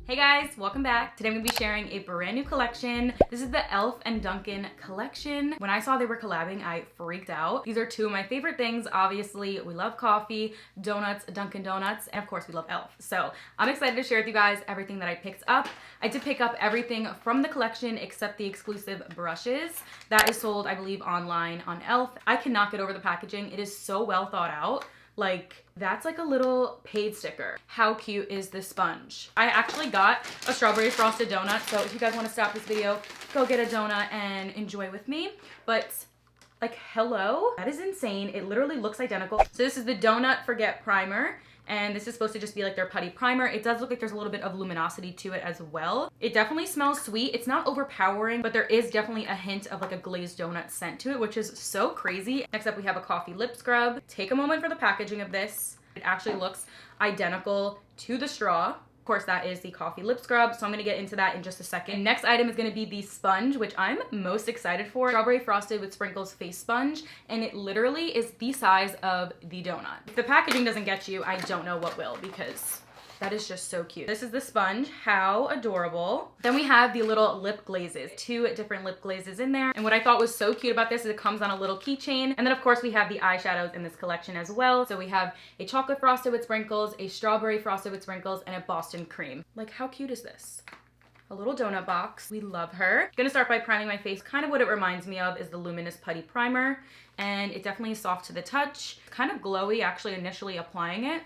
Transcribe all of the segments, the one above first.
Hey guys, welcome back. Today I'm gonna be sharing a brand new collection. This is the e.l.f. and Dunkin Collection. When I saw they were collabing, I freaked out. These are two of my favorite things. Obviously, we love coffee, donuts, Dunkin' Donuts, and of course we love e.l.f. So I'm excited to share with you guys everything that I picked up. I did pick up everything from the collection except the exclusive brushes. That is sold, I believe, online on e.l.f. I cannot get over the packaging. It is so well thought out. Like, that's like a little paid sticker. How cute is this sponge? I actually got a strawberry frosted donut, so if you guys want to stop this video, go get a donut and enjoy with me. But like, hello? That is insane. It literally looks identical. So this is the Donut Forget Primer. And this is supposed to just be like their putty primer. It does look like there's a little bit of luminosity to it as well. It definitely smells sweet. It's not overpowering, but there is definitely a hint of like a glazed donut scent to it, which is so crazy. Next up, we have a coffee lip scrub. Take a moment for the packaging of this. It actually looks identical to the straw. Of course, that is the coffee lip scrub, so I'm gonna get into that in just a second. Next item is gonna be the sponge, which I'm most excited for. Strawberry frosted with sprinkles face sponge, and it literally is the size of the donut. If the packaging doesn't get you, I don't know what will, because that is just so cute. This is the sponge. How adorable. Then we have the little lip glazes. Two different lip glazes in there. And what I thought was so cute about this is it comes on a little keychain. And then of course we have the eyeshadows in this collection as well. So we have a chocolate frosted with sprinkles, a strawberry frosted with sprinkles, and a Boston cream. Like, how cute is this? A little donut box. We love her. Gonna start by priming my face. Kind of what it reminds me of is the Luminous Putty Primer. And it definitely is soft to the touch. Kind of glowy actually initially applying it.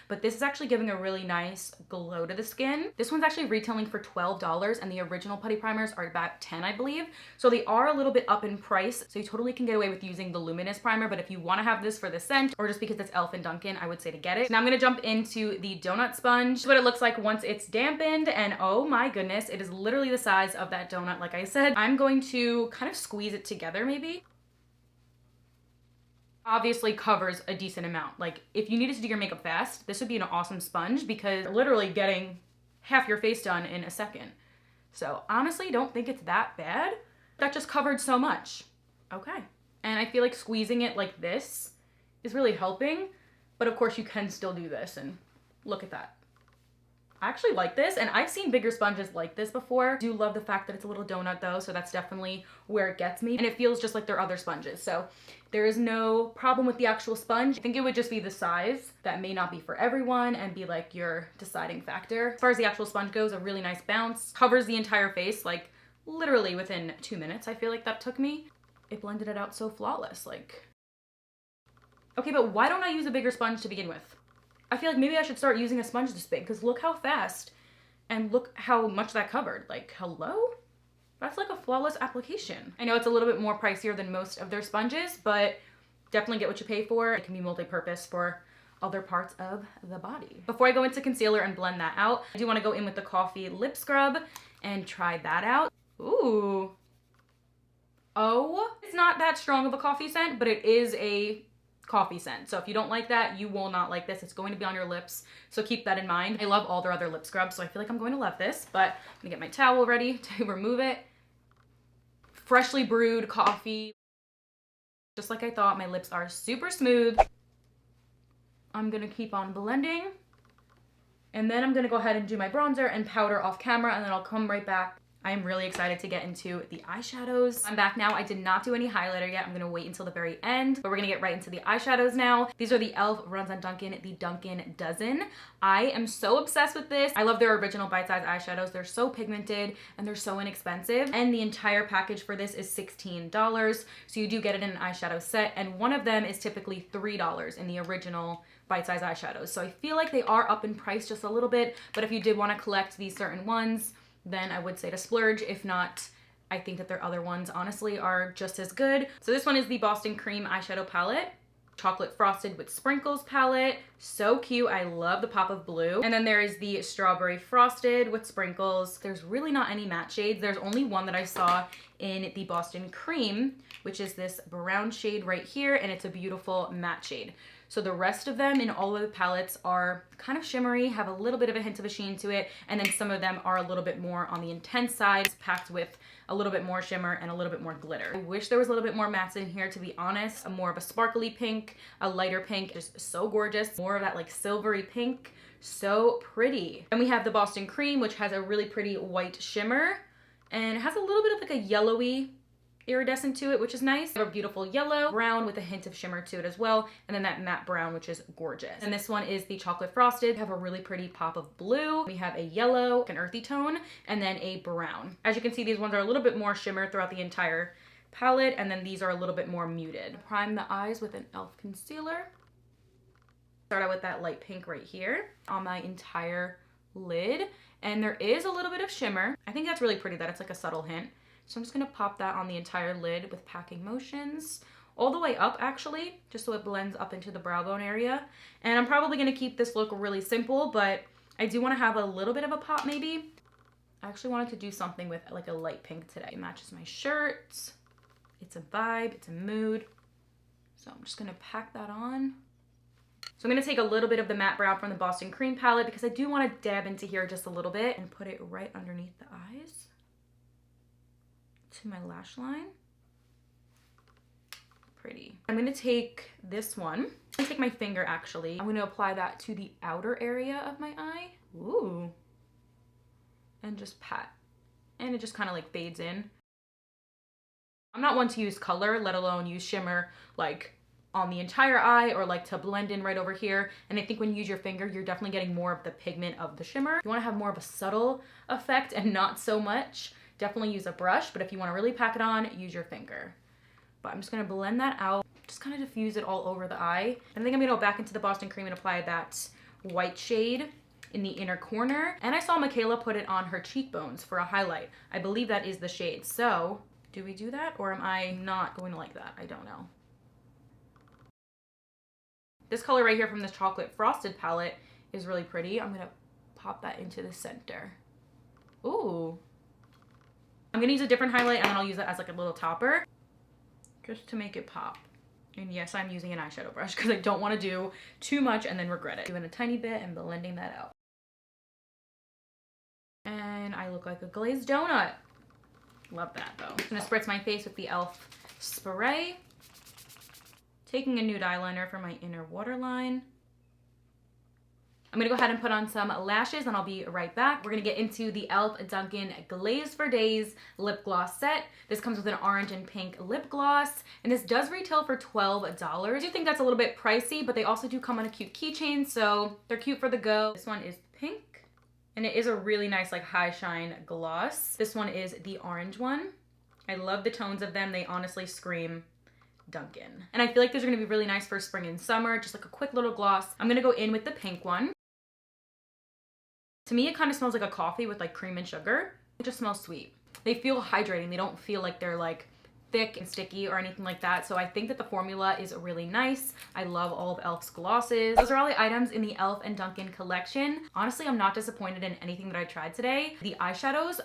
But this is actually giving a really nice glow to the skin. This one's actually retailing for $12 and the original putty primers are about $10, I believe. So they are a little bit up in price. So you totally can get away with using the Luminous Primer, but if you want to have this for the scent or just because it's e.l.f. and Dunkin, I would say to get it. Now I'm going to jump into the donut sponge. This is what it looks like once it's dampened, and oh my goodness, it is literally the size of that donut. Like I said, I'm going to kind of squeeze it together maybe. Obviously covers a decent amount. Like, if you needed to do your makeup fast, this would be an awesome sponge because you're literally getting half your face done in a second. So honestly, don't think it's that bad. That just covered so much. Okay. And I feel like squeezing it like this is really helping, but of course you can still do this, and look at that. I actually like this, and I've seen bigger sponges like this before. I do love the fact that it's a little donut though, so that's definitely where it gets me. And it feels just like their other sponges. So there is no problem with the actual sponge. I think it would just be the size that may not be for everyone and be like your deciding factor. As far as the actual sponge goes, a really nice bounce. Covers the entire face, like literally within 2 minutes, I feel like that took me. It blended it out so flawless, like. Okay, but why don't I use a bigger sponge to begin with? I feel like maybe I should start using a sponge this big, because look how fast and look how much that covered. Like, hello? That's like a flawless application. I know it's a little bit more pricier than most of their sponges, but definitely get what you pay for. It can be multi-purpose for other parts of the body. Before I go into concealer and blend that out, I do want to go in with the coffee lip scrub and try that out. Ooh. Oh, it's not that strong of a coffee scent, but it is a coffee scent. So if you don't like that, you will not like this. It's going to be on your lips, so keep that in mind. I love all their other lip scrubs, so I feel like I'm going to love this, but I'm gonna get my towel ready to remove it. Freshly brewed coffee. Just like I thought, my lips are super smooth. I'm gonna keep on blending, and then I'm gonna go ahead and do my bronzer and powder off camera, and then I'll come right back. I am really excited to get into the eyeshadows. I'm back now. I did not do any highlighter yet. I'm gonna wait until the very end, but we're gonna get right into the eyeshadows now. These are the e.l.f. Runs on Dunkin, the Dunkin Dozen. I am so obsessed with this. I love their original bite-sized eyeshadows. They're so pigmented and they're so inexpensive. And the entire package for this is $16. So you do get it in an eyeshadow set, and one of them is typically $3 in the original bite-sized eyeshadows. So I feel like they are up in price just a little bit, but if you did want to collect these certain ones, then I would say to splurge. If not, I think that their other ones honestly are just as good. So this one is the Boston Cream eyeshadow palette. Chocolate frosted with sprinkles palette. So cute. I love the pop of blue. And then there is the strawberry frosted with sprinkles. There's really not any matte shades. There's only one that I saw in the Boston Cream, which is this brown shade right here, and it's a beautiful matte shade. So the rest of them in all of the palettes are kind of shimmery, have a little bit of a hint of a sheen to it, and then some of them are a little bit more on the intense side, packed with a little bit more shimmer and a little bit more glitter. I wish there was a little bit more mattes in here, to be honest. More of a sparkly pink, a lighter pink, just so gorgeous. More of that like silvery pink, so pretty. And we have the Boston Cream, which has a really pretty white shimmer, and it has a little bit of like a yellowy iridescent to it, which is nice. We have a beautiful yellow, brown with a hint of shimmer to it as well, and then that matte brown, which is gorgeous. And this one is the chocolate frosted. We have a really pretty pop of blue. We have a yellow, an earthy tone, and then a brown. As you can see, these ones are a little bit more shimmer throughout the entire palette, and then these are a little bit more muted. Prime the eyes with an e.l.f. concealer. Start out with that light pink right here on my entire lid, and there is a little bit of shimmer. I think that's really pretty that it's like a subtle hint. So I'm just gonna pop that on the entire lid with packing motions, all the way up actually, just so it blends up into the brow bone area. And I'm probably gonna keep this look really simple, but I do wanna have a little bit of a pop maybe. I actually wanted to do something with like a light pink today. It matches my shirt. It's a vibe, it's a mood. So I'm just gonna pack that on. So I'm gonna take a little bit of the matte brown from the Boston Cream palette because I do wanna dab into here just a little bit and put it right underneath the eyes to my lash line. Pretty. I'm gonna take this one. I'm gonna take my finger actually. I'm gonna apply that to the outer area of my eye. Ooh. And just pat. And it just kind of like fades in. I'm not one to use color, let alone use shimmer like on the entire eye or like to blend in right over here. And I think when you use your finger, you're definitely getting more of the pigment of the shimmer. You wanna have more of a subtle effect and not so much, definitely use a brush, but if you want to really pack it on, use your finger. But I'm just going to blend that out, just kind of diffuse it all over the eye. And I think I'm going to go back into the Boston Cream and apply that white shade in the inner corner. And I saw Michaela put it on her cheekbones for a highlight. I believe that is the shade. So do we do that, or am I not going to like that? I don't know. This color right here from this chocolate frosted palette is really pretty. I'm going to pop that into the center. Ooh. I'm gonna use a different highlight and then I'll use it as like a little topper just to make it pop. And yes, I'm using an eyeshadow brush because I don't want to do too much and then regret it. Doing a tiny bit and blending that out. And I look like a glazed donut. Love that though. I'm gonna spritz my face with the e.l.f. spray. Taking a nude eyeliner for my inner waterline. I'm gonna go ahead and put on some lashes and I'll be right back. We're gonna get into the e.l.f. Dunkin Glazed for Days lip gloss set. This comes with an orange and pink lip gloss, and this does retail for $12. I do think that's a little bit pricey, but they also do come on a cute keychain, so they're cute for the go. This one is pink, and it is a really nice like high shine gloss. This one is the orange one. I love the tones of them. They honestly scream Dunkin. And I feel like these are gonna be really nice for spring and summer, just like a quick little gloss. I'm gonna go in with the pink one. To me, it kind of smells like a coffee with like cream and sugar. It just smells sweet. They feel hydrating. They don't feel like they're like thick and sticky or anything like that. So I think that the formula is really nice. I love all of e.l.f.'s glosses. Those are all the items in the e.l.f. and Dunkin collection. Honestly, I'm not disappointed in anything that I tried today. The eyeshadows,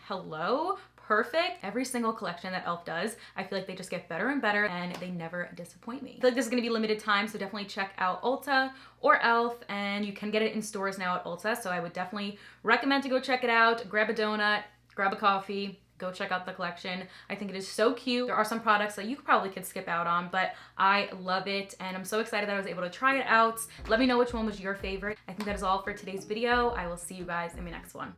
hello. Perfect. Every single collection that e.l.f. does, I feel like they just get better and better and they never disappoint me. I feel like this is gonna be limited time, so definitely check out Ulta or e.l.f. and you can get it in stores now at Ulta, so I would definitely recommend to go check it out. Grab a donut, grab a coffee, go check out the collection. I think it is so cute. There are some products that you probably could skip out on, but I love it and I'm so excited that I was able to try it out. Let me know which one was your favorite. I think that is all for today's video. I will see you guys in my next one.